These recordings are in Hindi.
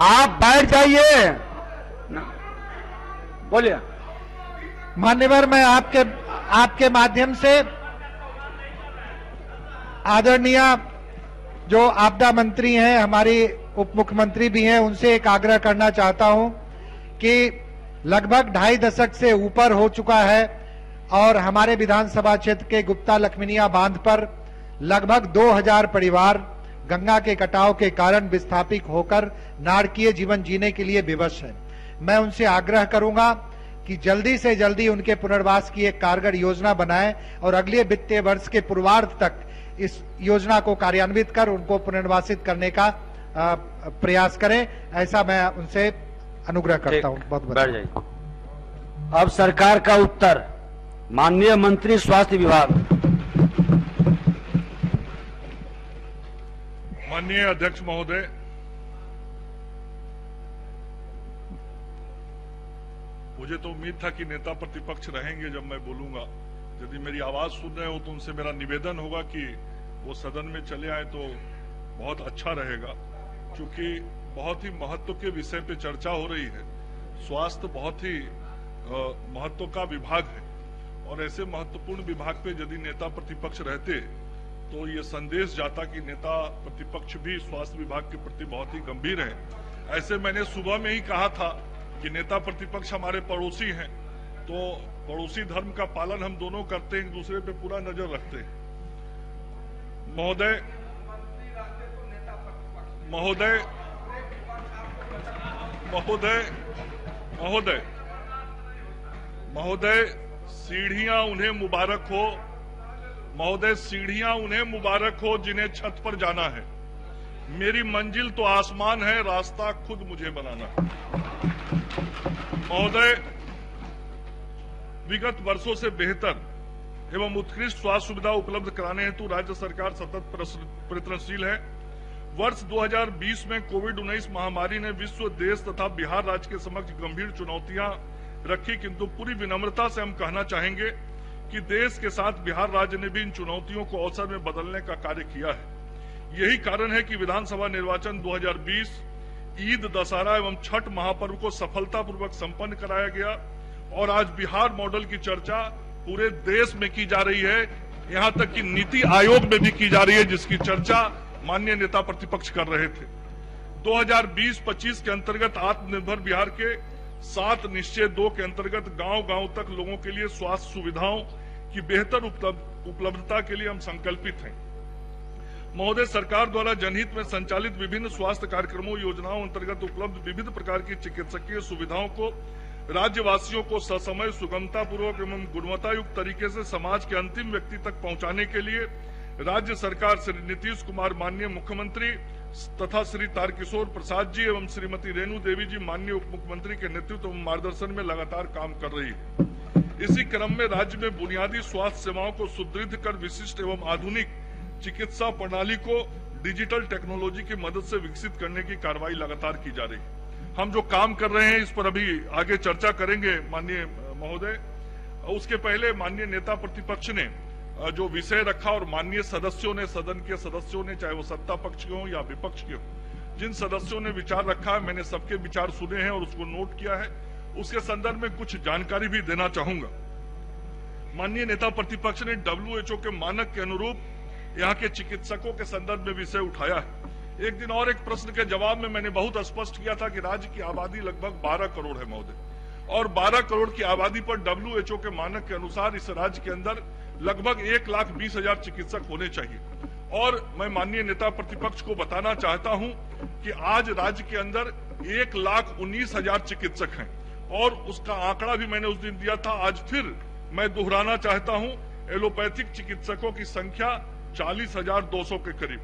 आप बैठ जाइए, बोलिए। मान्यवर, मैं आपके माध्यम से आदरणीय जो आपदा मंत्री हैं, हमारी उप मुख्यमंत्री भी हैं, उनसे एक आग्रह करना चाहता हूं कि लगभग 2.5 दशक से ऊपर हो चुका है और हमारे विधानसभा क्षेत्र के गुप्ता लखमीनिया बांध पर लगभग 2000 परिवार गंगा के कटाव के कारण विस्थापित होकर नारकीय जीवन जीने के लिए विवश है। मैं उनसे आग्रह करूंगा कि जल्दी से जल्दी उनके पुनर्वास की एक कारगर योजना बनाएं और अगले वित्तीय वर्ष के पूर्वार्ध तक इस योजना को कार्यान्वित कर उनको पुनर्वासित करने का प्रयास करें, ऐसा मैं उनसे अनुग्रह करता हूं। बहुत बहुत। अब सरकार का उत्तर, माननीय मंत्री स्वास्थ्य विभाग। माननीय अध्यक्ष महोदय, मुझे तो उम्मीद था कि नेता प्रतिपक्ष रहेंगे जब मैं बोलूंगा। यदि मेरी आवाज सुन रहे हो तो उनसे मेरा निवेदन होगा कि वो सदन में चले आए तो बहुत अच्छा रहेगा, क्योंकि बहुत ही महत्व के विषय पे चर्चा हो रही है। स्वास्थ्य बहुत ही महत्व का विभाग है और ऐसे महत्वपूर्ण विभाग पे यदि नेता प्रतिपक्ष रहते तो ये संदेश जाता कि नेता प्रतिपक्ष भी स्वास्थ्य विभाग के प्रति बहुत ही गंभीर है। ऐसे मैंने सुबह में ही कहा था कि नेता प्रतिपक्ष हमारे पड़ोसी हैं, तो पड़ोसी धर्म का पालन हम दोनों करते हैं, एक दूसरे पे पूरा नजर रखते हैं। महोदय महोदय महोदय महोदय महोदय सीढ़ियां उन्हें मुबारक हो, महोदय सीढ़ियां उन्हें मुबारक हो जिन्हें छत पर जाना है। मेरी मंजिल तो आसमान है, रास्ता खुद मुझे बनाना है। महोदय, विगत वर्षों से बेहतर एवं उत्कृष्ट स्वास्थ्य सुविधा उपलब्ध कराने हेतु राज्य सरकार सतत प्रयत्नशील है। वर्ष 2020 में कोविड-19 महामारी ने विश्व, देश तथा बिहार राज्य के समक्ष गंभीर चुनौतियां रखी, किंतु पूरी विनम्रता से हम कहना चाहेंगे कि देश के साथ बिहार राज्य ने भी इन चुनौतियों को अवसर में बदलने का कार्य किया है। यही कारण है कि विधानसभा निर्वाचन 2020, ईद, दशहरा एवं छठ महापर्व को सफलतापूर्वक संपन्न कराया गया और आज बिहार मॉडल की चर्चा पूरे देश में की जा रही है, यहां तक कि नीति आयोग में भी की जा रही है, जिसकी चर्चा माननीय नेता प्रतिपक्ष कर रहे थे। 2020-25 के अंतर्गत आत्मनिर्भर बिहार के 7 निश्चय 2 के अंतर्गत गांव-गांव तक लोगों के लिए स्वास्थ्य सुविधाओं की बेहतर उपलब्धता के लिए हम संकल्पित हैं। महोदय, सरकार द्वारा जनहित में संचालित विभिन्न स्वास्थ्य कार्यक्रमों, योजनाओं अंतर्गत उपलब्ध विविध प्रकार की चिकित्सकीय सुविधाओं को राज्यवासियों को ससमय, सुगमता पूर्वक एवं गुणवत्ता युक्त तरीके से समाज के अंतिम व्यक्ति तक पहुंचाने के लिए राज्य सरकार श्री नीतीश कुमार माननीय मुख्यमंत्री तथा श्री तारकिशोर प्रसाद जी एवं श्रीमती रेणु देवी जी माननीय उप मुख्यमंत्री के नेतृत्व एवं मार्गदर्शन में लगातार काम कर रही है। इसी क्रम में राज्य में बुनियादी स्वास्थ्य सेवाओं को सुदृढ़ कर विशिष्ट एवं आधुनिक चिकित्सा प्रणाली को डिजिटल टेक्नोलॉजी की मदद से विकसित करने की कार्रवाई लगातार की जा रही है। हम जो काम कर रहे हैं इस पर अभी आगे चर्चा करेंगे माननीय महोदय। उसके पहले माननीय नेता प्रतिपक्ष ने जो विषय रखा और माननीय सदस्यों ने, सदन के सदस्यों ने, चाहे वो सत्ता पक्ष के हो या विपक्ष के हो, जिन सदस्यों ने विचार रखा है, मैंने सबके विचार सुने हैं और उसको नोट किया है। उसके संदर्भ में कुछ जानकारी भी देना चाहूंगा। माननीय नेता प्रतिपक्ष ने WHO के मानक के अनुरूप यहाँ के चिकित्सकों के संदर्भ में विषय उठाया है। एक दिन और एक प्रश्न के जवाब में मैंने बहुत स्पष्ट किया था कि राज्य की आबादी लगभग 12 करोड़ है महोदय, और 12 करोड़ की आबादी पर WHO के मानक के अनुसार इस राज्य के अंदर लगभग 1,20,000 चिकित्सक होने चाहिए। और मैं माननीय नेता प्रतिपक्ष को बताना चाहता हूं कि आज राज्य के अंदर 1,19,000 चिकित्सक हैं और उसका आंकड़ा भी मैंने उस दिन दिया था। आज फिर मैं दोहराना चाहता हूं, एलोपैथिक चिकित्सकों की संख्या 40,200 के करीब,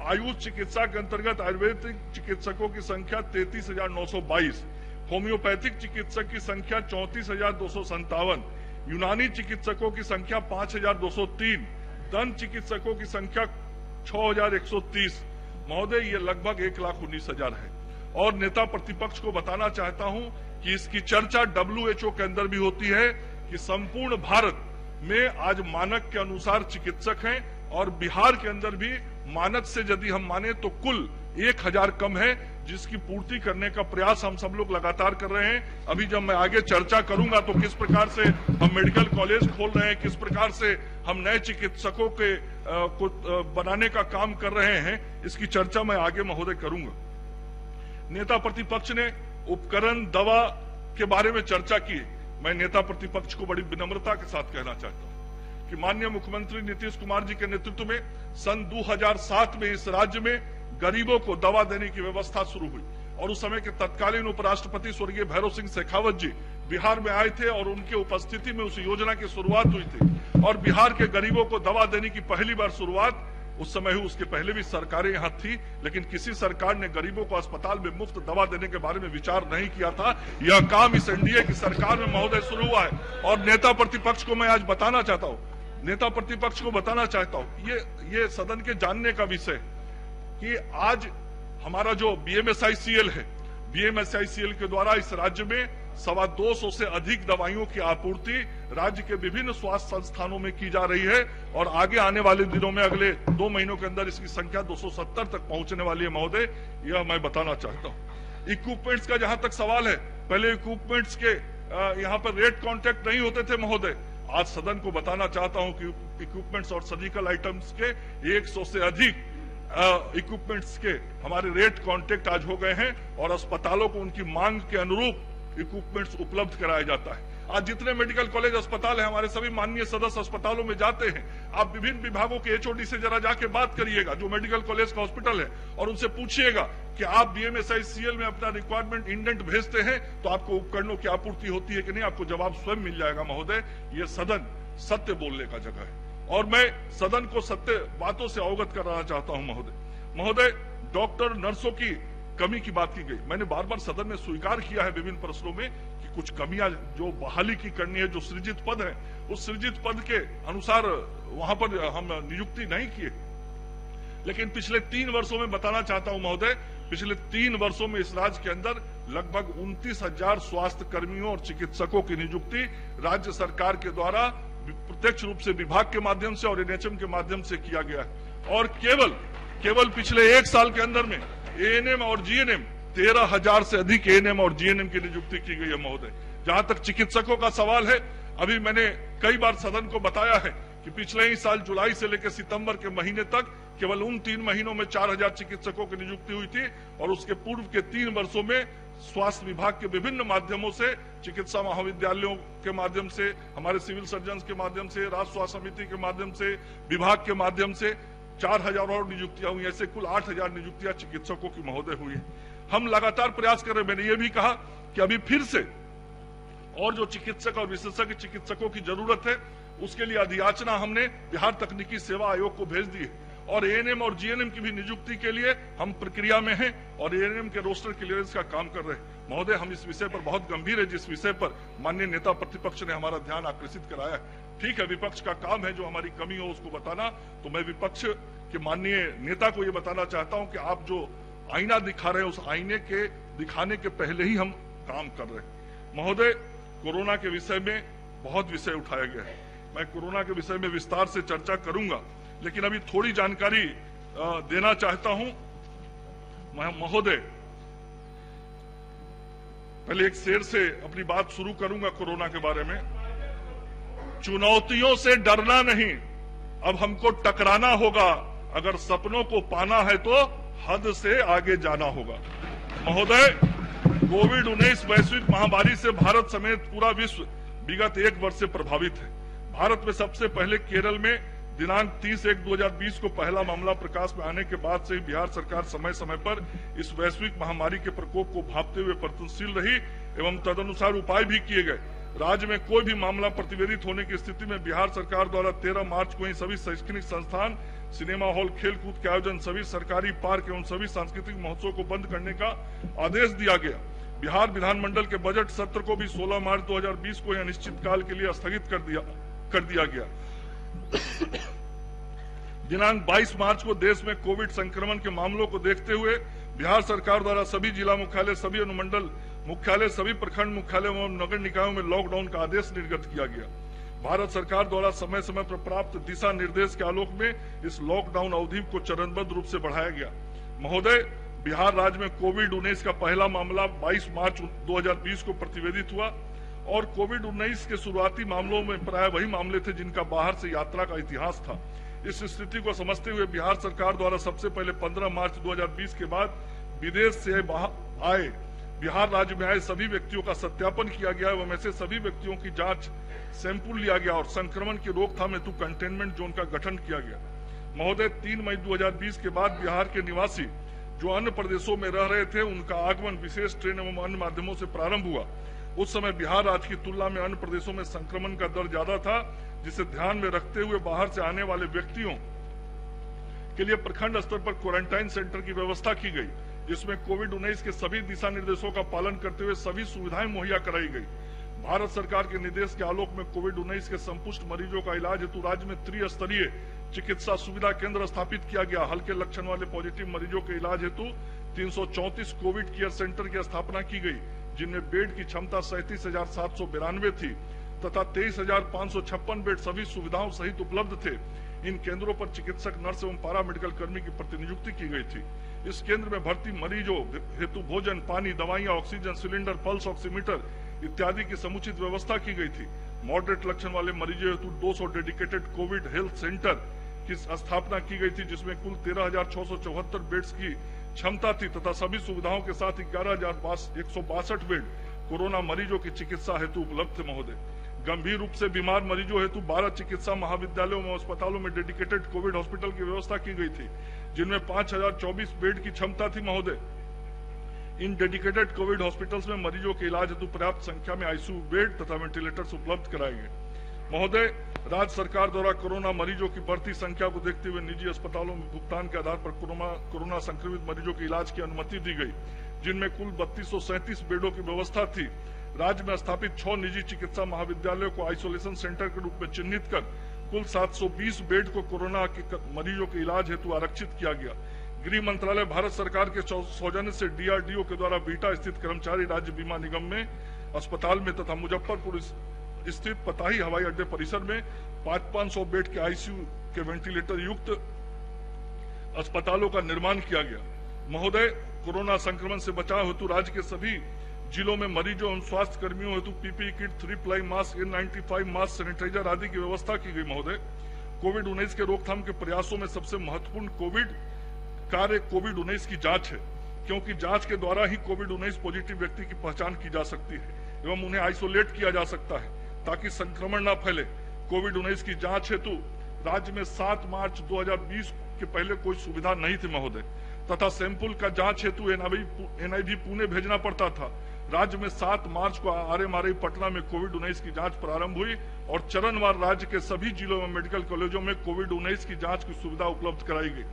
आयुष चिकित्सा के अंतर्गत आयुर्वेदिक चिकित्सकों की संख्या 33,922, होम्योपैथिक चिकित्सक की संख्या 34,257, यूनानी चिकित्सकों की संख्या 5,203, दंत चिकित्सकों की संख्या 6,130। महोदय, ये लगभग 1,19,000 है। और नेता प्रतिपक्ष को बताना चाहता हूं कि इसकी चर्चा WHO के अंदर भी होती है कि संपूर्ण भारत में आज मानक के अनुसार चिकित्सक हैं और बिहार के अंदर भी मानक से यदि हम माने तो कुल 1,000 कम है, जिसकी पूर्ति करने का प्रयास हम सब लोग लगातार कर रहे हैं। अभी जब मैं आगे चर्चा करूंगा तो किस प्रकार से हम मेडिकल कॉलेज खोल रहे हैं, किस प्रकार से हम नए चिकित्सकों के को बनाने का काम कर रहे हैं, इसकी चर्चा मैं आगे महोदय करूंगा। नेता प्रतिपक्ष ने उपकरण दवा के बारे में चर्चा की। मैं नेता प्रतिपक्ष को बड़ी विनम्रता के साथ कहना चाहता हूं कि माननीय मुख्यमंत्री नीतीश कुमार जी के नेतृत्व में सन 2007 में इस राज्य में गरीबों को दवा देने की व्यवस्था शुरू हुई और उस समय के तत्कालीन उपराष्ट्रपति स्वर्गीय भैरव सिंह शेखावत जी बिहार में आए थे और उनके उपस्थिति में उस योजना की शुरुआत हुई थी और बिहार के गरीबों को दवा देने की पहली बार शुरुआत उस समय हुई। उसके पहले भी सरकारें यहां थी, लेकिन किसी सरकार ने गरीबों को अस्पताल में मुफ्त दवा देने के बारे में विचार नहीं किया था। यह काम इस एनडीए की सरकार में महोदय शुरू हुआ है और नेता प्रतिपक्ष को मैं आज बताना चाहता हूं, नेता प्रतिपक्ष को बताना चाहता हूं, ये सदन के जानने का विषय कि आज हमारा जो बीएमएसआईसीएल है, बीएमएसआईसीएल के द्वारा इस राज्य में 225 से अधिक दवाइयों की आपूर्ति राज्य के विभिन्न स्वास्थ्य संस्थानों में की जा रही है और आगे आने वाले दिनों में अगले 2 महीनों के अंदर इसकी संख्या 270 तक पहुंचने वाली है महोदय, यह मैं बताना चाहता हूं। इक्विपमेंट्स का जहां तक सवाल है, पहले इक्विपमेंट्स के यहाँ पर रेट कॉन्ट्रैक्ट नहीं होते थे महोदय। आज सदन को बताना चाहता हूं कि इक्विपमेंट्स और सर्जिकल आइटम्स के 100 से अधिक इक्विपमेंट्स के हमारे रेट कॉन्ट्रैक्ट आज हो गए हैं और अस्पतालों को उनकी मांग के अनुरूप इक्विपमेंट्स उपलब्ध कराया जाता है। आज जितने मेडिकल कॉलेज अस्पताल है, हमारे सभी माननीय सदस्य अस्पतालों में जाते हैं, आप विभिन्न विभागों के एचओडी से जरा जाके बात करिएगा जो मेडिकल कॉलेज का हॉस्पिटल है और उनसे पूछिएगा कि आप बीएमएसआईसीएल में अपना रिक्वायरमेंट इंडेंट भेजते हैं तो आपको उपकरणों की आपूर्ति होती है कि नहीं, आपको जवाब स्वयं मिल जाएगा महोदय। ये सदन सत्य बोलने का जगह है और मैं सदन को सत्य बातों से अवगत कराना चाहता हूं महोदय। डॉक्टर नर्सों की कमी की बात की गई, मैंने बार बार सदन में स्वीकार किया है विभिन्न प्रश्नों में कि कुछ कमियां जो बहाली की करनी है, जो सृजित पद है उस सृजित पद के अनुसार वहां पर हम नियुक्ति नहीं किए, लेकिन पिछले 3 वर्षों में बताना चाहता हूं महोदय, पिछले 3 वर्षों में इस राज्य के अंदर लगभग 29,000 स्वास्थ्य कर्मियों और चिकित्सकों की नियुक्ति राज्य सरकार के द्वारा प्रत्यक्ष रूप से विभाग के माध्यम से और एनएचएम के माध्यम से किया गया है और केवल पिछले 1 साल के अंदर में एएनएम और जीएनएम 13,000 से अधिक एएनएम और जीएनएम की नियुक्ति की गई है महोदय। जहां तक चिकित्सकों का सवाल है, अभी मैंने कई बार सदन को बताया है कि पिछले ही साल जुलाई से लेकर सितंबर के महीने तक केवल उन 3 महीनों में 4,000 चिकित्सकों की नियुक्ति हुई थी और उसके पूर्व के 3 वर्षों में स्वास्थ्य विभाग के विभिन्न माध्यमों से, चिकित्सा महाविद्यालयों के माध्यम से, हमारे सिविल सर्जन के माध्यम से, राज्य स्वास्थ्य समिति के माध्यम से, विभाग के माध्यम से 4,000 और नियुक्तियां हुई। ऐसे कुल 8,000 नियुक्तियां चिकित्सकों की महोदय हुई है। हम लगातार प्रयास कर रहे हैं। मैंने ये भी कहा कि अभी फिर से और जो चिकित्सक और विशेषज्ञ चिकित्सकों की जरूरत है उसके लिए अधियाचना हमने बिहार तकनीकी सेवा आयोग को भेज दी है और एएनएम और जीएनएम की भी नियुक्ति के लिए हम प्रक्रिया में हैं और एएनएम के रोस्टर क्लियरेंस का काम कर रहे हैं महोदय। हम इस विषय पर बहुत गंभीर है, जिस विषय पर माननीय नेता प्रतिपक्ष ने हमारा ध्यान आकर्षित कराया है। ठीक है, विपक्ष का काम है जो हमारी कमी हो उसको बताना, तो मैं विपक्ष के माननीय नेता को ये बताना चाहता हूं कि आप जो आईना दिखा रहे हैं उस आईने के दिखाने के पहले ही हम काम कर रहे हैं महोदय। कोरोना के विषय में बहुत विषय उठाया गया है, मैं कोरोना के विषय में विस्तार से चर्चा करूंगा, लेकिन अभी थोड़ी जानकारी देना चाहता हूं महोदय। पहले एक शेर से अपनी बात शुरू करूंगा कोरोना के बारे में। चुनौतियों से डरना नहीं, अब हमको टकराना होगा, अगर सपनों को पाना है तो हद से आगे जाना होगा महोदय। कोविड-19 वैश्विक महामारी से भारत समेत पूरा विश्व विगत 1 वर्ष से प्रभावित है। भारत में सबसे पहले केरल में दिनांक 30/1/2020 को पहला मामला प्रकाश में आने के बाद से बिहार सरकार समय समय पर इस वैश्विक महामारी के प्रकोप को भांपते हुए प्रयत्नशील रही एवं तदनुसार उपाय भी किए गए। राज्य में कोई भी मामला प्रतिवेदित होने की स्थिति में बिहार सरकार द्वारा 13 मार्च को ही सभी शैक्षणिक संस्थान, सिनेमा हॉल, खेलकूद के आयोजन, सभी सरकारी पार्क एवं सभी सांस्कृतिक महोत्सव को बंद करने का आदेश दिया गया। बिहार विधानमंडल के बजट सत्र को भी 16 मार्च 2020 को अनिश्चितकाल के लिए स्थगित कर दिया गया। दिनांक 22 मार्च को देश में कोविड संक्रमण के मामलों को देखते हुए बिहार सरकार द्वारा सभी जिला मुख्यालय, सभी अनुमंडल मुख्यालय, सभी प्रखंड मुख्यालय एवं नगर निकायों में लॉकडाउन का आदेश निर्गत किया गया। भारत सरकार द्वारा समय समय पर प्राप्त दिशा निर्देश के आलोक में इस लॉकडाउन अवधि को चरणबद्ध रूप से बढ़ाया गया। महोदय, बिहार राज्य में कोविड-19 का पहला मामला 22 मार्च 2020 को प्रतिवेदित हुआ और कोविड-19 के शुरुआती मामलों में प्राय वही मामले थे जिनका बाहर से यात्रा का इतिहास था। इस स्थिति को समझते हुए बिहार सरकार द्वारा सबसे पहले 15 मार्च 2020 के बाद विदेश से आए बिहार राज्य में आए सभी व्यक्तियों का सत्यापन किया गया एवं ऐसे सभी व्यक्तियों की जांच सैंपल लिया गया और संक्रमण की रोकथाम हेतु कंटेनमेंट जोन का गठन किया गया। महोदय, 3 मई 2020 के बाद बिहार के निवासी जो अन्य प्रदेशों में रह रहे थे उनका आगमन विशेष ट्रेन एवं अन्य माध्यमों से प्रारंभ हुआ। उस समय बिहार राज्य की तुलना में अन्य प्रदेशों में संक्रमण का दर ज्यादा था, जिसे ध्यान में रखते हुए बाहर से आने वाले व्यक्तियों के लिए प्रखंड स्तर पर क्वारंटाइन सेंटर की व्यवस्था की गई, जिसमें कोविड-19 के सभी दिशा निर्देशों का पालन करते हुए सभी सुविधाएं मुहैया कराई गई। भारत सरकार के निर्देश के आलोक में कोविड-19 के संपुष्ट मरीजों का इलाज हेतु राज्य में त्रिस्तरीय चिकित्सा सुविधा केंद्र स्थापित किया गया। हल्के लक्षण वाले पॉजिटिव मरीजों के इलाज हेतु 334 कोविड केयर सेंटर की स्थापना की गई, जिनमें बेड की क्षमता 37,792 थी तथा 23,556 बेड सभी सुविधाओं सहित उपलब्ध थे। इन केंद्रों पर चिकित्सक, नर्स एवं पारा मेडिकल कर्मी की प्रतिनियुक्ति की गई थी। इस केंद्र में भर्ती मरीजों हेतु भोजन, पानी, दवाइयां, ऑक्सीजन सिलेंडर, पल्स ऑक्सीमीटर इत्यादि की समुचित व्यवस्था की गई थी। मॉडरेट लक्षण वाले मरीजों हेतु 200 डेडिकेटेड कोविड हेल्थ सेंटर की स्थापना की गई थी, जिसमें कुल 13,674 बेड्स की क्षमता थी तथा सभी सुविधाओं के साथ 11,162 बेड कोरोना मरीजों की चिकित्सा हेतु उपलब्ध थे। महोदय, गंभीर रूप से बीमार मरीजों हेतु 12 चिकित्सा महाविद्यालयों में अस्पतालों में डेडिकेटेड कोविड हॉस्पिटल की व्यवस्था की गई थी, जिनमें 5,024 बेड की क्षमता थी। महोदय, इन डेडिकेटेड कोविड हॉस्पिटल्स में मरीजों के इलाज हेतु पर्याप्त संख्या में आईसीयू बेड तथा वेंटिलेटर्स उपलब्ध कराए गए। महोदय, राज्य सरकार द्वारा कोरोना मरीजों की बढ़ती संख्या को देखते हुए निजी अस्पतालों में भुगतान के आधार पर कोरोना संक्रमित मरीजों के इलाज की अनुमति दी गई, जिनमें कुल 3237 बेडों की व्यवस्था थी। राज्य में स्थापित 6 निजी चिकित्सा महाविद्यालयों को आइसोलेशन सेंटर के रूप में चिन्हित कर कुल 720 बेड को कोरोना के मरीजों के इलाज हेतु आरक्षित किया गया। गृह मंत्रालय भारत सरकार के सौजन्य से डीआरडीओ के द्वारा बीटा स्थित कर्मचारी राज्य बीमा निगम में अस्पताल में तथा मुजफ्फरपुर स्थित पताही हवाई अड्डे परिसर में 500 बेड के आईसीयू के वेंटिलेटर युक्त अस्पतालों का निर्माण किया गया। महोदय, कोरोना संक्रमण से बचाव हेतु राज्य के सभी जिलों में मरीजों एवं स्वास्थ्य कर्मियों हेतु PPE kit, 3-ply mask, N95 mask, sanitizer आदि की व्यवस्था की गई। महोदय, कोविड-19 के रोकथाम के प्रयासों में सबसे महत्वपूर्ण कोविड-19 की जांच है, क्योंकि जांच के द्वारा ही कोविड-19 पॉजिटिव व्यक्ति की पहचान की जा सकती है एवं उन्हें आइसोलेट किया जा सकता है ताकि संक्रमण न फैले। कोविड-19 की जांच हेतु राज्य में 7 मार्च 2020 के पहले कोई सुविधा नहीं थी। महोदय, तथा सैंपल का जांच हेतु एनआईवी पुणे भेजना पड़ता था। राज्य में 7 मार्च को आरएमआरआई पटना में कोविड-19 की जांच प्रारंभ हुई और चरणवार राज्य के सभी जिलों में मेडिकल कॉलेजों में कोविड-19 की जांच की सुविधा उपलब्ध कराई गई।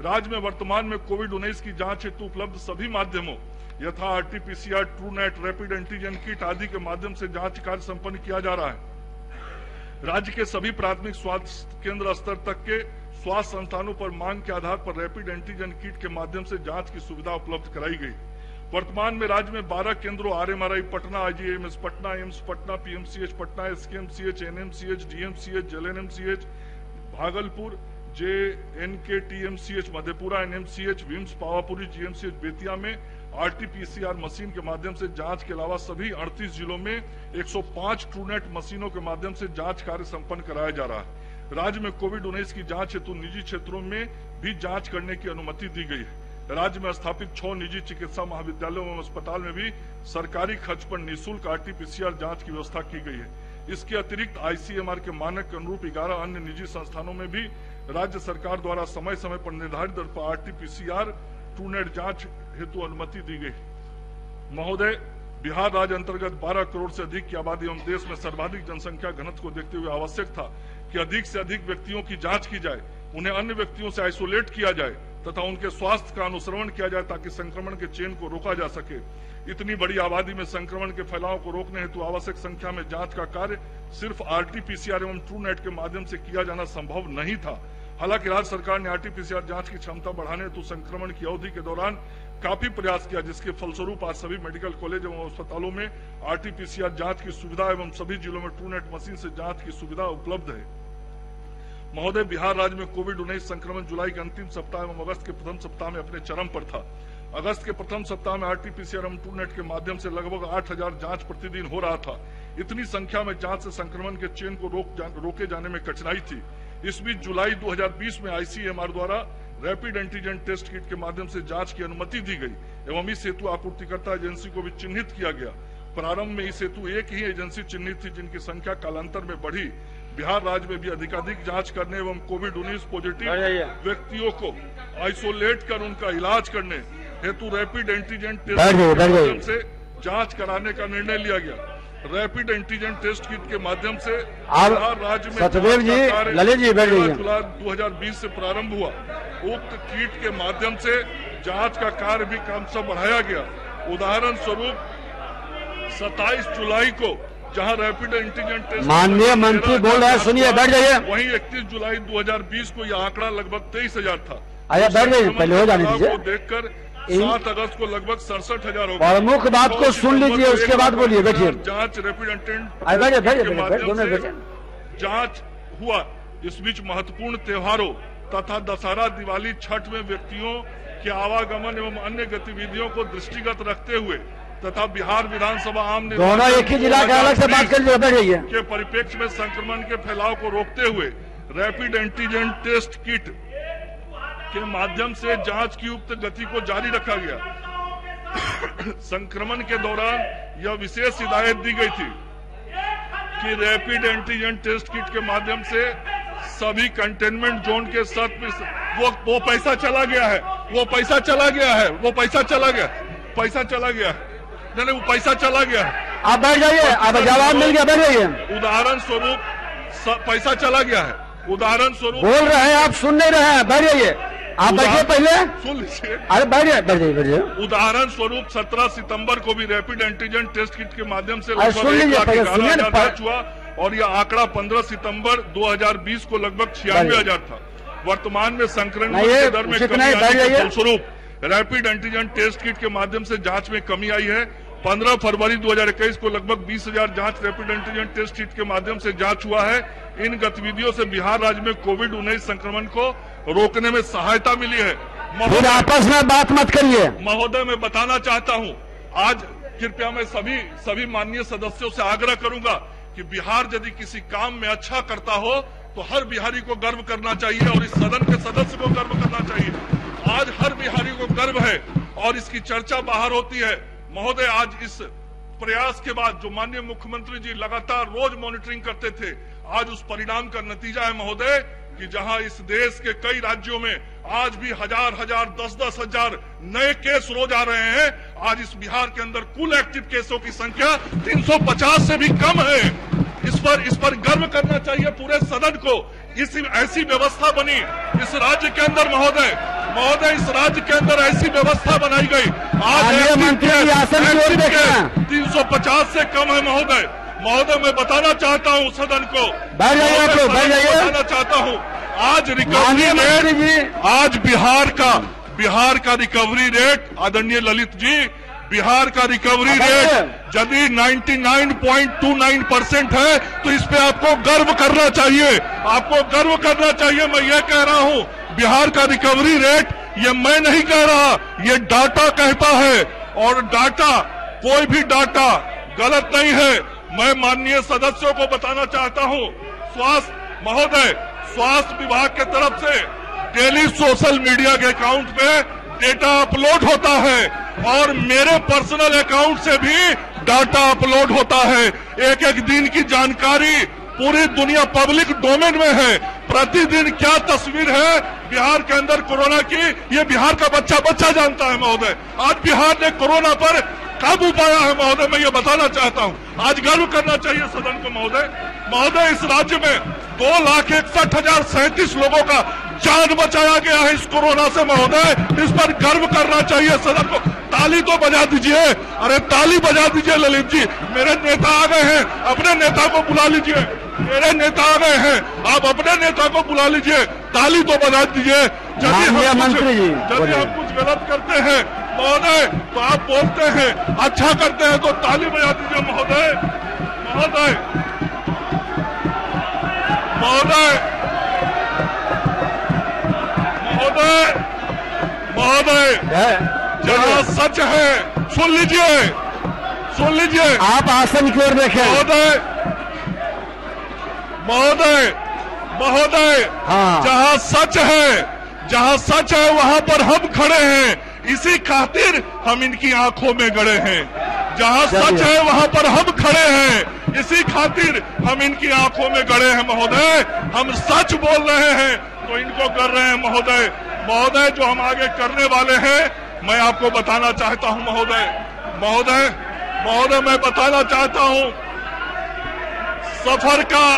राज्य में वर्तमान में कोविड-19 की जांच हेतु उपलब्ध सभी माध्यमों यथा RT-PCR, Truenat, rapid antigen kit आदि के माध्यम से जांच कार्य संपन्न किया जा रहा है। राज्य के सभी प्राथमिक स्वास्थ्य केंद्र स्तर तक के स्वास्थ्य संस्थानों पर मांग के आधार पर रैपिड एंटीजन किट के माध्यम से जांच की सुविधा उपलब्ध कराई गई। वर्तमान में राज्य में 12 केंद्रों RMRI Patna, IGIMS Patna, AIIMS Patna, PMCH Patna, SKMCH, NMCH, DMCH, JLNMCH Bhagalpur, JNKTMCH Madhepura, NMCH, VIMS Pawapuri, GMCH Bettiah में आरटी-पीसीआर मशीन के माध्यम से जांच के अलावा सभी 38 जिलों में 105 ट्रूनेट मशीनों के माध्यम से जांच कार्य संपन्न कराया जा रहा है। राज्य में कोविड-19 की जांच हेतु निजी क्षेत्रों में भी जांच करने की अनुमति दी गई है। राज्य में स्थापित 6 निजी चिकित्सा महाविद्यालयों एवं अस्पताल में भी सरकारी खर्च पर निःशुल्क आरटी-पीसीआर जांच की व्यवस्था की गई है। इसके अतिरिक्त आईसीएमआर के मानक के अनुरूप 11 अन्य निजी संस्थानों में भी राज्य सरकार द्वारा समय समय पर निर्धारित दर पर आरटी-पीसीआर ट्रूनेट जांच हेतु अनुमति दी गई। महोदय, बिहार राज्य अंतर्गत 12 करोड़ से अधिक की आबादी एवं देश में सर्वाधिक जनसंख्या घनत्व को देखते हुए आवश्यक था कि अधिक से अधिक व्यक्तियों की जांच की जाए, उन्हें अन्य व्यक्तियों से आइसोलेट किया जाए तथा उनके स्वास्थ्य का अनुश्रवण किया जाए ताकि संक्रमण के चेन को रोका जा सके। इतनी बड़ी आबादी में संक्रमण के फैलाव को रोकने हेतु आवश्यक संख्या में जांच का कार्य सिर्फ आरटी-पीसीआर एवं ट्रूनेट के माध्यम से किया जाना संभव नहीं था। हालांकि राज्य सरकार ने आरटी-पीसीआर जांच की क्षमता बढ़ाने हेतु संक्रमण की अवधि के दौरान काफी प्रयास किया, जिसके फलस्वरूप आज सभी मेडिकल कॉलेज एवं अस्पतालों में आरटी-पीसीआर जांच की सुविधा एवं सभी जिलों में ट्रूनेट मशीन से जांच की सुविधा उपलब्ध है। महोदय, बिहार राज्य में कोविड-19 संक्रमण जुलाई के अंतिम सप्ताह एवं अगस्त के प्रथम सप्ताह में अपने चरम पर था। अगस्त के प्रथम सप्ताह में आरटीपीसीआर एवं ट्रूनेट के माध्यम से लगभग 8000 जांच प्रतिदिन हो रहा था। इतनी संख्या में जांच से संक्रमण के चेन को रोके जाने में कठिनाई थी। इस बीच जुलाई 2020 में आईसीएमआर द्वारा रैपिड एंटीजन टेस्ट किट के माध्यम से जांच की अनुमति दी गई एवं इस हेतु आपूर्तिकर्ता एजेंसी को भी चिन्हित किया गया। प्रारंभ में इस हेतु एक ही एजेंसी चिन्हित थी, जिनकी संख्या कालांतर में बढ़ी। बिहार राज्य में भी अधिकाधिक जांच करने एवं कोविड-19 पॉजिटिव व्यक्तियों को आइसोलेट कर उनका इलाज करने हेतु रैपिड एंटीजन टेस्ट किट के माध्यम से जांच कराने का निर्णय लिया गया। रैपिड एंटीजन टेस्ट किट के माध्यम से बिहार राज्य में सतदेव जी, ललित जी बैठ जाइए। जुलाई 2020 से प्रारंभ हुआ। उक्त किट के माध्यम से जांच का कार्य भी क्रमशः बढ़ाया गया। उदाहरण स्वरूप 27 जुलाई को जहां रैपिड एंटीजन टेस्ट माननीय मंत्री बोल रहे हैं, सुनिए, बैठ जाइए। वहीं 31 जुलाई 2020 को यह आंकड़ा लगभग 23,000 था। आया बैठ जाइए, पहले हो जाने दीजिए। देखकर 7 अगस्त को लगभग 67,000 हो गए। प्रमुख बात को सुन लीजिए, उसके बाद बोलिए। बैठिए। जांच रैपिड एंटीजन जांच हुआ। इस बीच महत्वपूर्ण त्योहारों तथा दशहरा, दिवाली, छठ में व्यक्तियों के आवागमन एवं अन्य गतिविधियों को दृष्टिगत रखते हुए तथा बिहार विधानसभा आम दोनों एक ही जिला का अलग से बात कर लीजिए के परिप्रेक्ष्य में संक्रमण के फैलाव को रोकते हुए रैपिड एंटीजन टेस्ट किट के माध्यम से जांच की उक्त गति को जारी रखा गया। संक्रमण के दौरान यह विशेष हिदायत दी गई थी कि रैपिड एंटीजन टेस्ट किट के माध्यम से सभी कंटेनमेंट जोन के वो पैसा चला गया है, वो पैसा चला गया है, वो पैसा चला गया, पैसा चला गया है, नहीं वो पैसा चला गया है। आप बैठ जाइए, आप जवाब मिल गया, बैठ जाइए। उदाहरण स्वरूप पैसा चला गया है। उदाहरण स्वरूप बोल रहे हैं, आप सुन नहीं रहे हैं, बैठ जाइए। आप बैठिए, पहले सुन लीजिए। अरे बैठ जाइए, बैठ जाइए, बैठ जाइए। उदाहरण स्वरूप 17 सितंबर को भी रैपिड एंटीजन टेस्ट किट के माध्यम से सुन लीजिए, पहले सुनिए ना। जांच हुआ और यह आंकड़ा 15 सितंबर 2020 को लगभग 96,000 था। वर्तमान में संक्रमण के दर में कमी आने के फलस्वरूप रैपिड एंटीजन टेस्ट किट के माध्यम से जांच में कमी आई है। 15 फरवरी 2021 को लगभग 20,000 जांच रैपिड एंटीजन टेस्ट किट के माध्यम से जांच हुआ है। इन गतिविधियों से बिहार राज्य में कोविड-19 संक्रमण को रोकने में सहायता मिली है। फिर आपस में बात मत करिए। महोदय, मैं बताना चाहता हूं, आज कृपया मैं सभी माननीय सदस्यों से आग्रह करूंगा कि बिहार यदि किसी काम में अच्छा करता हो तो हर बिहारी को गर्व करना चाहिए और इस सदन के सदस्य को गर्व करना चाहिए। आज हर बिहारी को गर्व है और इसकी चर्चा बाहर होती है। महोदय, आज इस प्रयास के बाद जो माननीय मुख्यमंत्री जी लगातार रोज मॉनिटरिंग करते थे, आज उस परिणाम का नतीजा है महोदय कि जहां इस देश के कई राज्यों में आज भी हजार 10-10 हजार नए केस रोज आ रहे हैं, आज इस बिहार के अंदर कुल एक्टिव केसों की संख्या 350 से भी कम है। इस पर गर्व करना चाहिए पूरे सदन को। ऐसी व्यवस्था बनी इस राज्य के अंदर महोदय, इस राज्य के अंदर ऐसी व्यवस्था बनाई गई। आज मंत्री आसन की ओर देखें, 350 से कम है महोदय। मैं बताना चाहता हूं सदन को, बताना चाहता हूं, आज रिकवरी रेट, आज बिहार का रिकवरी रेट, आदरणीय ललित जी, बिहार का रिकवरी रेट यदि 99.29% है तो इस पे आपको गर्व करना चाहिए, आपको गर्व करना चाहिए। मैं ये कह रहा हूं, बिहार का रिकवरी रेट, ये मैं नहीं कह रहा, ये डाटा कहता है और डाटा, कोई भी डाटा गलत नहीं है। मैं माननीय सदस्यों को बताना चाहता हूं, स्वास्थ्य विभाग के तरफ से डेली सोशल मीडिया के अकाउंट पे डेटा अपलोड होता है और मेरे पर्सनल अकाउंट से भी डाटा अपलोड होता है। एक दिन की जानकारी पूरी दुनिया पब्लिक डोमेन में है। प्रतिदिन क्या तस्वीर है बिहार के अंदर कोरोना की, ये बिहार का बच्चा जानता है महोदय। आज बिहार ने कोरोना पर काबू पाया है महोदय, मैं ये बताना चाहता हूं। आज गर्व करना चाहिए सदन को महोदय, इस राज्य में 2,61,037 लोगों का जान बचाया गया है इस कोरोना से महोदय। इस पर गर्व करना चाहिए सदन को। ताली तो बजा दीजिए, अरे ताली बजा दीजिए ललित जी। मेरे नेता आ गए हैं, अपने नेता को बुला लीजिए। मेरे नेता आ गए हैं, आप अपने नेता को बुला लीजिए, ताली तो बजा दीजिए। यदि हम कुछ गलत करते हैं महोदय तो आप बोलते हैं, अच्छा करते हैं तो ताली बजा दीजिए महोदय। जहां सच है, सुन लीजिए, सुन लीजिए। आप आसन की ओर देखें। महोदय, महोदय, महोदय, हाँ। जहां सच है वहां पर हम खड़े हैं। इसी खातिर हम इनकी आंखों में गड़े हैं। जहां सच है वहां पर हम खड़े हैं। इसी खातिर हम इनकी आंखों में गड़े हैं महोदय। हम सच बोल रहे हैं तो इनको कर रहे हैं महोदय। महोदय, जो हम आगे करने वाले हैं मैं आपको बताना चाहता हूं महोदय। महोदय, महोदय, मैं बताना चाहता हूं सफर का,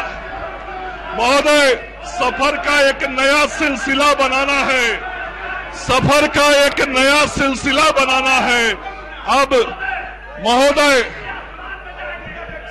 महोदय, सफर का एक नया सिलसिला बनाना है। सफर का एक नया सिलसिला बनाना है। अब महोदय,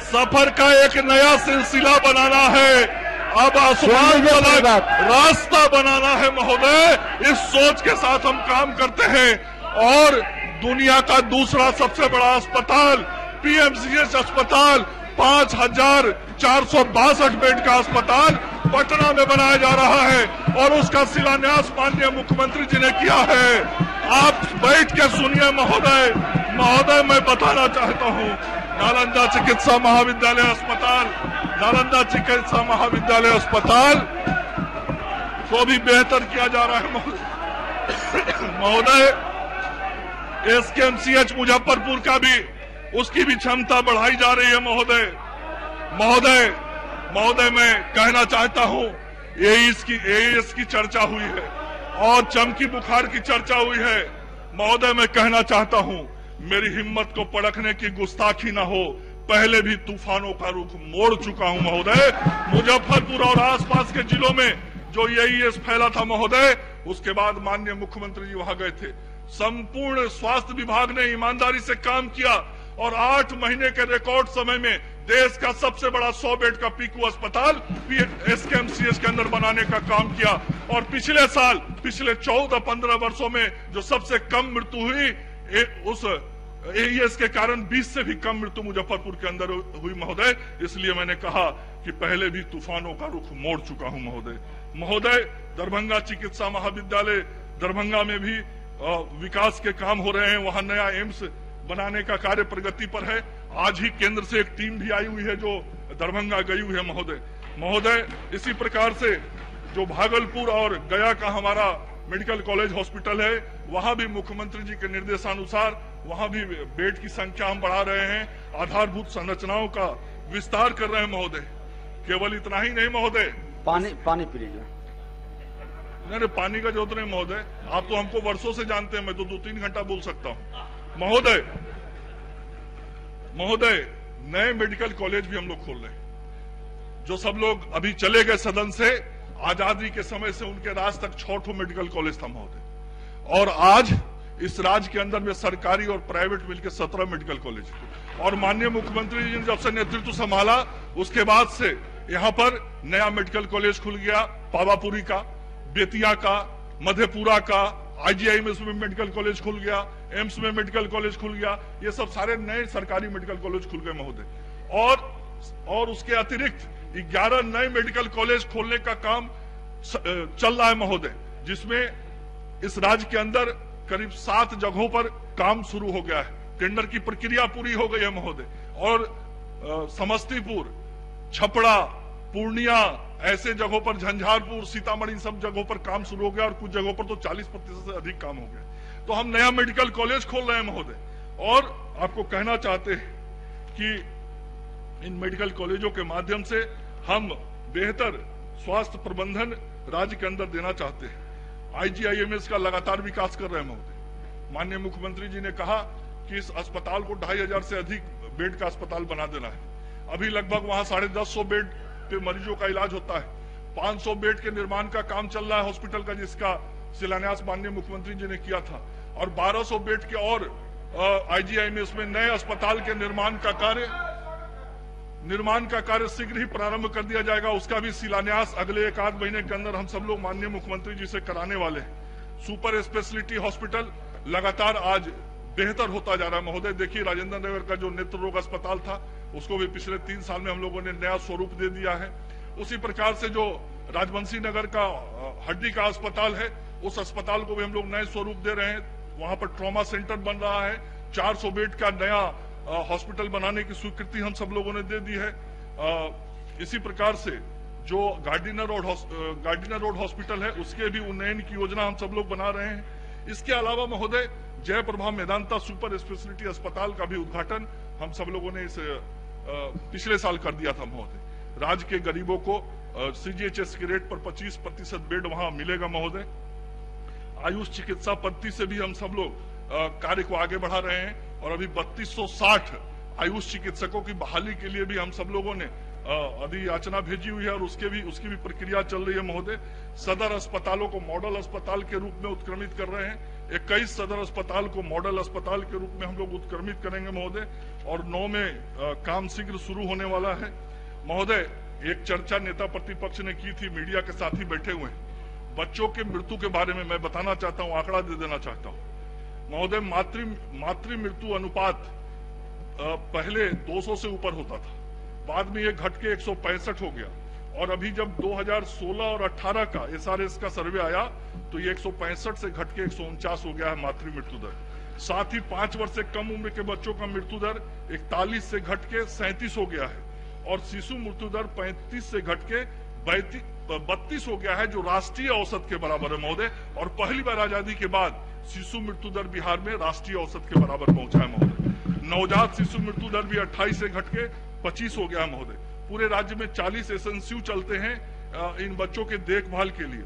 सफर का एक नया सिलसिला बनाना है। अब आसमान तक रास्ता बनाना है महोदय। इस सोच के साथ हम काम करते हैं। और दुनिया का दूसरा सबसे बड़ा अस्पताल, पीएमसीएच अस्पताल, 5462 बेड का अस्पताल पटना में बनाया जा रहा है और उसका शिलान्यास माननीय मुख्यमंत्री जी ने किया है। आप बैठ के सुनिए महोदय। महोदय, मैं बताना चाहता हूं नालंदा चिकित्सा महाविद्यालय अस्पताल, नालंदा चिकित्सा महाविद्यालय अस्पताल को भी बेहतर किया जा रहा है महोदय। एसकेएमसीएच मुजफ्फरपुर का भी, उसकी भी क्षमता बढ़ाई जा रही है महोदय। महोदय, महोदय, मैं कहना चाहता हूं एईएस की चर्चा हुई है और चमकी बुखार की चर्चा हुई है। महोदय, मैं कहना चाहता हूं मेरी हिम्मत को परखने की गुस्ताखी ना हो। पहले भी तूफानों का रुख मोड़ चुका हूं महोदय। मुजफ्फरपुर और आसपास के जिलों में जो एईएस फैला था महोदय, उसके बाद माननीय मुख्यमंत्री जी वहां गए थे। संपूर्ण स्वास्थ्य विभाग ने ईमानदारी से काम किया और 8 महीने के रिकॉर्ड समय में देश का सबसे बड़ा 100 बेड का पीकू अस्पताल एसकेएमसीएच के अंदर बनाने का काम किया। और पिछले साल, पिछले 14-15 वर्षों में जो सबसे कम मृत्यु हुई उस एईएस के कारण 20 से भी कम मृत्यु मुजफ्फरपुर के अंदर हुई महोदय। इसलिए मैंने कहा कि पहले भी तूफानों का रुख मोड़ चुका हूं महोदय। महोदय, दरभंगा चिकित्सा महाविद्यालय, दरभंगा में भी विकास के काम हो रहे हैं। वहां नया एम्स बनाने का कार्य प्रगति पर है। आज ही केंद्र से एक टीम भी आई हुई है जो दरभंगा गई हुई है महोदय। महोदय, इसी प्रकार से जो भागलपुर और गया का हमारा मेडिकल कॉलेज हॉस्पिटल है, वहां भी मुख्यमंत्री जी के निर्देशानुसार वहां भी बेड की संख्या हम बढ़ा रहे हैं। आधारभूत संरचनाओं का विस्तार कर रहे हैं महोदय। केवल इतना ही नहीं महोदय, पानी पी लीजिए। नहीं, पानी का जरूरत नहीं महोदय। आप तो हमको वर्षों से जानते हैं, मैं तो 2-3 घंटा बोल सकता हूं महोदय। महोदय, नए मेडिकल कॉलेज भी हम लोग खोल रहे हैं। जो सब लोग अभी चले गए सदन से, आजादी के समय से उनके राज तक 6 मेडिकल कॉलेज था महोदय। और आज इस राज्य के अंदर में सरकारी और प्राइवेट मिलकर 17 मेडिकल कॉलेज। और माननीय मुख्यमंत्री जी ने जब से नेतृत्व संभाला उसके बाद से यहाँ पर नया मेडिकल कॉलेज खुल गया। पावापुरी का, बेतिया का, मधेपुरा का, आईजीआईएमएस में मेडिकल कॉलेज खुल गया, एम्स में मेडिकल कॉलेज खुल गया। ये सब सारे नए सरकारी मेडिकल कॉलेज खुल गए महोदय। और उसके अतिरिक्त 11 नए मेडिकल कॉलेज खोलने का काम चल रहा है महोदय, जिसमें इस राज्य के अंदर करीब 7 जगहों पर काम शुरू हो गया है। टेंडर की प्रक्रिया पूरी हो गई है महोदय। और समस्तीपुर, छपरा, पूर्णिया, ऐसे जगहों पर, झंझारपुर, सीतामढ़ी, इन सब जगहों पर काम शुरू हो गया और कुछ जगहों पर तो 40% से अधिक काम हो गया। तो हम नया मेडिकल कॉलेज खोल रहे हैं महोदय। और आपको कहना चाहते हैं कि इन मेडिकल कॉलेजों के माध्यम से हम बेहतर स्वास्थ्य प्रबंधन राज्य के अंदर देना चाहते हैं। आईजीआईएमएस का लगातार विकास कर रहे हैं महोदय। माननीय मुख्यमंत्री जी ने कहा कि इस अस्पताल को 2500 से अधिक बेड का अस्पताल बना देना है। अभी लगभग वहां 150 बेड पे मरीजों का इलाज होता है। 500 बेड के निर्माण का काम चल रहा है हॉस्पिटल का, जिसका शिलान्यास माननीय मुख्यमंत्री जी ने किया था। और 1200 बेड के और आईजीआईएमएस में नए अस्पताल के निर्माण का कार्य शीघ्र ही प्रारंभ कर दिया जाएगा। उसका भी शिलान्यास अगले 1-8 महीने के अंदर हम सब लोग माननीय मुख्यमंत्री जी से कराने वाले हैं। सुपर स्पेशलिटी हॉस्पिटल लगातार आज बेहतर होता जा रहा है महोदय। देखिए, राजेंद्र नगर का जो नेत्र रोग अस्पताल था उसको भी पिछले 3 साल में हम लोगों ने नया स्वरूप दे दिया है। उसी प्रकार से जो राजवंशी नगर का हड्डी का अस्पताल है, उस अस्पताल को भी हम लोग नए स्वरूप दे रहे हैं। वहां पर ट्रॉमा सेंटर बन रहा है। 400 बेड का नया हॉस्पिटल बनाने की स्वीकृति हम सब लोगों ने दे दी है। इसी प्रकार से जो गार्डिनर रोड हॉस्पिटल है उसके भी उन्नयन की योजना हम सब लोग बना रहे हैं। इसके अलावा महोदय जयप्रभा मेदांता सुपर स्पेशलिटी अस्पताल का भी उद्घाटन हम सब लोगों ने इस पिछले साल कर दिया था महोदय। राज्य के गरीबों को सीजीएचएस के रेट पर 25% बेड वहां मिलेगा महोदय। आयुष चिकित्सा पद्धति से भी हम सब लोग कार्य को आगे बढ़ा रहे हैं और अभी 3260 आयुष चिकित्सकों की बहाली के लिए भी हम सब लोगों ने अधियाचना भेजी हुई है और उसकी भी प्रक्रिया चल रही है महोदय। सदर अस्पतालों को मॉडल अस्पताल के रूप में उत्क्रमित कर रहे हैं। 21 सदर अस्पताल को मॉडल अस्पताल के रूप में हम लोग उत्क्रमित करेंगे महोदय और 9 में काम शीघ्र शुरू होने वाला है महोदय। एक चर्चा नेता प्रतिपक्ष ने की थी, मीडिया के साथी बैठे हुए हैं। बच्चों के मृत्यु के बारे में मैं बताना चाहता हूं, आंकड़ा दे देना चाहता हूं महोदय। मातृ मृत्यु अनुपात पहले 200 से ऊपर होता था, बाद में ये घट के 165 हो गया और अभी जब 2016 और 18 का SRS का सर्वे आया तो ये 165 से घट के 149 हो गया है मातृ मृत्यु दर। साथ ही 5 वर्ष से कम उम्र के बच्चों का मृत्यु दर 41 से घट के 37 हो गया है और शिशु मृत्यु दर 35 से घट के 32 हो गया है, जो राष्ट्रीय औसत के बराबर है महोदय। और पहली बार आजादी के बाद शिशु मृत्यु दर बिहार में राष्ट्रीय औसत के बराबर पहुंचा है महोदय। नवजात शिशु मृत्यु दर भी 28 से घट के 25 हो गया है महोदय। पूरे राज्य में 40 SNCU चलते हैं इन बच्चों के देखभाल के लिए।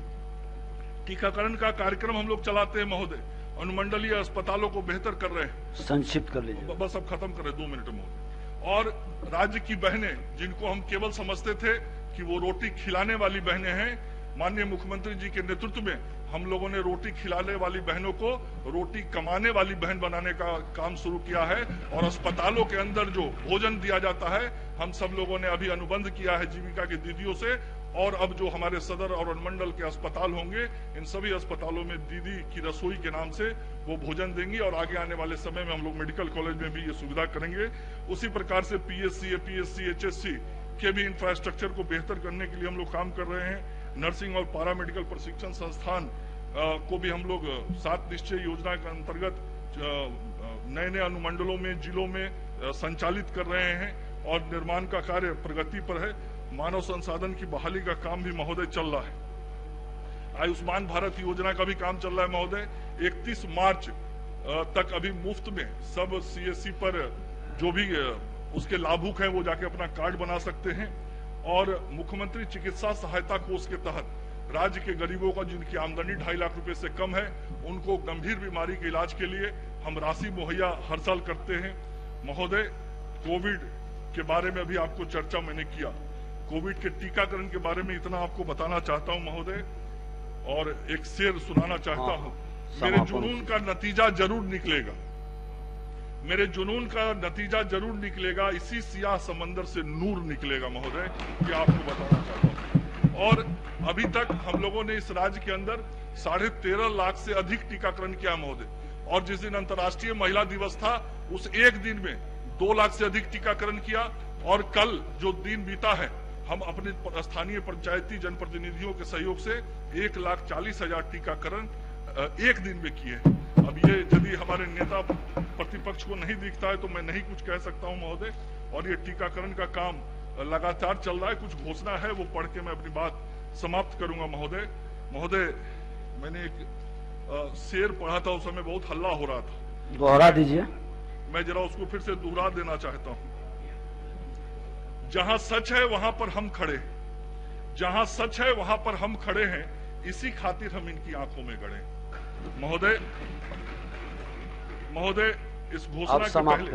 टीकाकरण का कार्यक्रम हम लोग चलाते हैं महोदय। अनुमंडलीय अस्पतालों को बेहतर कर रहे हैं। संक्षिप्त कर लीजिए। बस अब खत्म करें 2 मिनट महोदय। और राज्य की बहनें, जिनको हम केवल समझते थे कि वो रोटी खिलाने वाली बहनें हैं, माननीय मुख्यमंत्री जी के नेतृत्व में हम लोगों ने रोटी खिलाने वाली बहनों को रोटी कमाने वाली बहन बनाने का काम शुरू किया है। और अस्पतालों के अंदर जो भोजन दिया जाता है, हम सब लोगों ने अभी अनुबंध किया है जीविका की दीदियों से और अब जो हमारे सदर और अनुमंडल के अस्पताल होंगे, इन सभी अस्पतालों में दीदी की रसोई के नाम से वो भोजन देंगी और आगे आने वाले समय में हम लोग मेडिकल कॉलेज में भी ये सुविधा करेंगे। उसी प्रकार से PSC, APSC, HSC के भी इंफ्रास्ट्रक्चर को बेहतर करने के लिए हम लोग काम कर रहे हैं। नर्सिंग और पारा मेडिकल प्रशिक्षण संस्थान को भी हम लोग 7 निश्चय योजना के अंतर्गत नए नए अनुमंडलों में, जिलों में संचालित कर रहे हैं और निर्माण का कार्य प्रगति पर है। मानव संसाधन की बहाली का काम भी महोदय चल रहा है। आयुष्मान भारत योजना का भी काम चल रहा है महोदय। 31 मार्च तक अभी मुफ्त में सब CSC पर जो भी उसके लाभुक हैं वो जाके अपना कार्ड बना सकते हैं। और मुख्यमंत्री चिकित्सा सहायता कोष के तहत राज्य के गरीबों का जिनकी आमदनी 2.5 लाख रुपए से कम है, उनको गंभीर बीमारी के इलाज के लिए हम राशि मुहैया हर साल करते हैं महोदय। कोविड के बारे में अभी आपको चर्चा मैंने किया। कोविड के टीकाकरण के बारे में इतना आपको बताना चाहता हूं महोदय और एक शेर सुनाना चाहता हूं। मेरे जुनून का नतीजा जरूर निकलेगा, मेरे जुनून का नतीजा जरूर निकलेगा, इसी सियाह समंदर से नूर निकलेगा महोदय, ये आपको बताना चाहता हूं। और अभी तक हम लोगों ने इस राज्य के अंदर 13.5 लाख से अधिक टीकाकरण किया महोदय। और जिस दिन अंतर्राष्ट्रीय महिला दिवस था, उस एक दिन में 2 लाख से अधिक टीकाकरण किया। और कल जो दिन बीता है, हम अपने स्थानीय पंचायती जनप्रतिनिधियों के सहयोग से 1,40,000 टीकाकरण एक दिन में किए। अब ये यदि हमारे नेता प्रतिपक्ष को नहीं दिखता है तो मैं नहीं कुछ कह सकता हूं महोदय। और ये टीकाकरण का काम लगातार चल रहा है। कुछ घोषणा है वो पढ़ के मैं अपनी बात समाप्त करूंगा महोदय। महोदय, मैंने एक शेर पढ़ा था, उस समय बहुत हल्ला हो रहा था, दोहरा दीजिए। मैं जरा उसको फिर से दोहरा देना चाहता हूं। जहां सच है वहां पर हम खड़े, जहां सच है वहां पर हम खड़े हैं, इसी खातिर हम इनकी आंखों में गड़े। महोदय, इस घोषणा के पहले,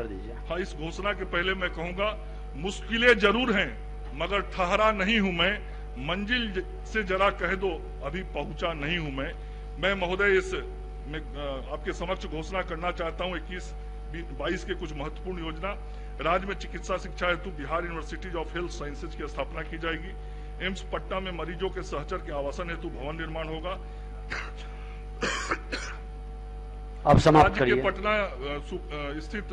हाँ, इस घोषणा के पहले मैं कहूंगा, मुश्किलें जरूर हैं मगर ठहरा नहीं हूं मैं, मंजिल से जरा कह दो अभी पहुंचा नहीं हूं मैं महोदय इस में आपके समक्ष घोषणा करना चाहता हूं 21-22 के कुछ महत्वपूर्ण योजना। राज्य में चिकित्सा शिक्षा हेतु Bihar university of health sciences की स्थापना की जाएगी। एम्स पटना में मरीजों के सहचर के आवासन हेतु भवन निर्माण होगा। आप समाप्त करिए। पटना स्थित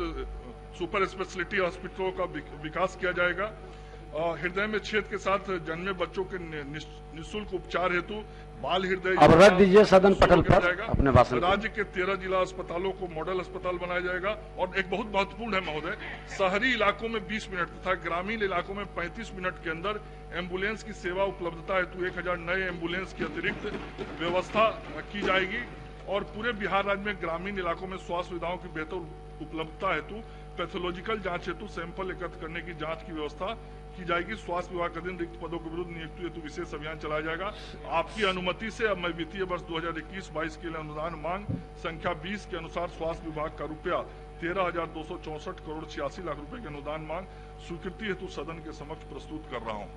सुपर स्पेशलिटी हॉस्पिटलों का विकास किया जाएगा। हृदय में छेद के साथ जन्मे बच्चों के निःशुल्क उपचार हेतु बाल हृदय अब रख दीजिए सदन पटल पर जाएगा। अपने भाषण को। राज्य के 13 जिला अस्पतालों को मॉडल अस्पताल बनाया जाएगा। और एक बहुत महत्वपूर्ण है महोदय, शहरी इलाकों में 20 मिनट तथा ग्रामीण इलाकों में 35 मिनट के अंदर एम्बुलेंस की सेवा उपलब्धता हेतु 1000 नए एम्बुलेंस की अतिरिक्त व्यवस्था की जाएगी। और पूरे बिहार राज्य में ग्रामीण इलाकों में स्वास्थ्य सुविधाओं की बेहतर उपलब्धता हेतु पैथोलॉजिकल जांच हेतु सैंपल एकत्र करने की जांच की व्यवस्था की जाएगी। स्वास्थ्य विभाग के अधीन रिक्त पदों के विरुद्ध नियुक्ति हेतु विशेष अभियान चलाया जाएगा। आपकी अनुमति से अब मैं वित्तीय वर्ष 2021-22 के लिए अनुदान मांग संख्या 20 के अनुसार स्वास्थ्य विभाग का रुपया 13,264 करोड़ 86 लाख रुपए के अनुदान मांग स्वीकृति हेतु सदन के समक्ष प्रस्तुत कर रहा हूँ।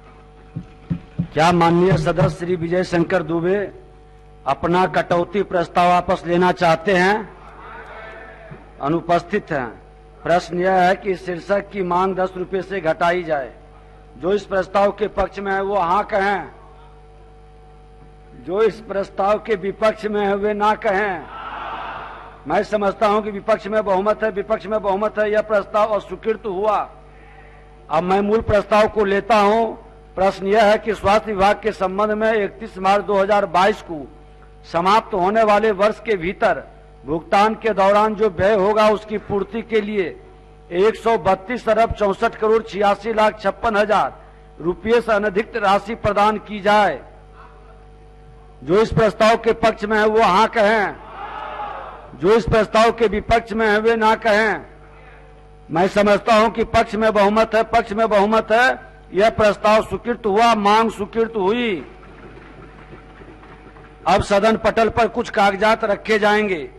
क्या माननीय सदस्य श्री विजय शंकर दुबे अपना कटौती प्रस्ताव वापस लेना चाहते हैं? अनुपस्थित हैं। प्रश्न यह है कि शीर्षक की मांग 10 रुपए से घटाई जाए। जो इस प्रस्ताव के पक्ष में है वो हाँ कहें, जो इस प्रस्ताव के विपक्ष में है वे ना कहें। मैं समझता हूं कि विपक्ष में बहुमत है, विपक्ष में बहुमत है, यह प्रस्ताव अस्वीकृत हुआ। अब मैं मूल प्रस्ताव को लेता हूं। प्रश्न यह है कि स्वास्थ्य विभाग के संबंध में 31 मार्च 2022 को समाप्त होने वाले वर्ष के भीतर भुगतान के दौरान जो व्यय होगा उसकी पूर्ति के लिए 132 अरब 64 करोड़ 86 लाख 56 हजार रुपये से अनधिक राशि प्रदान की जाए। जो इस प्रस्ताव के पक्ष में है वो हाँ कहें, जो इस प्रस्ताव के विपक्ष में है वे ना कहें। मैं समझता हूं कि पक्ष में बहुमत है, पक्ष में बहुमत है, यह प्रस्ताव स्वीकृत हुआ, मांग स्वीकृत हुई। अब सदन पटल पर कुछ कागजात रखे जाएंगे।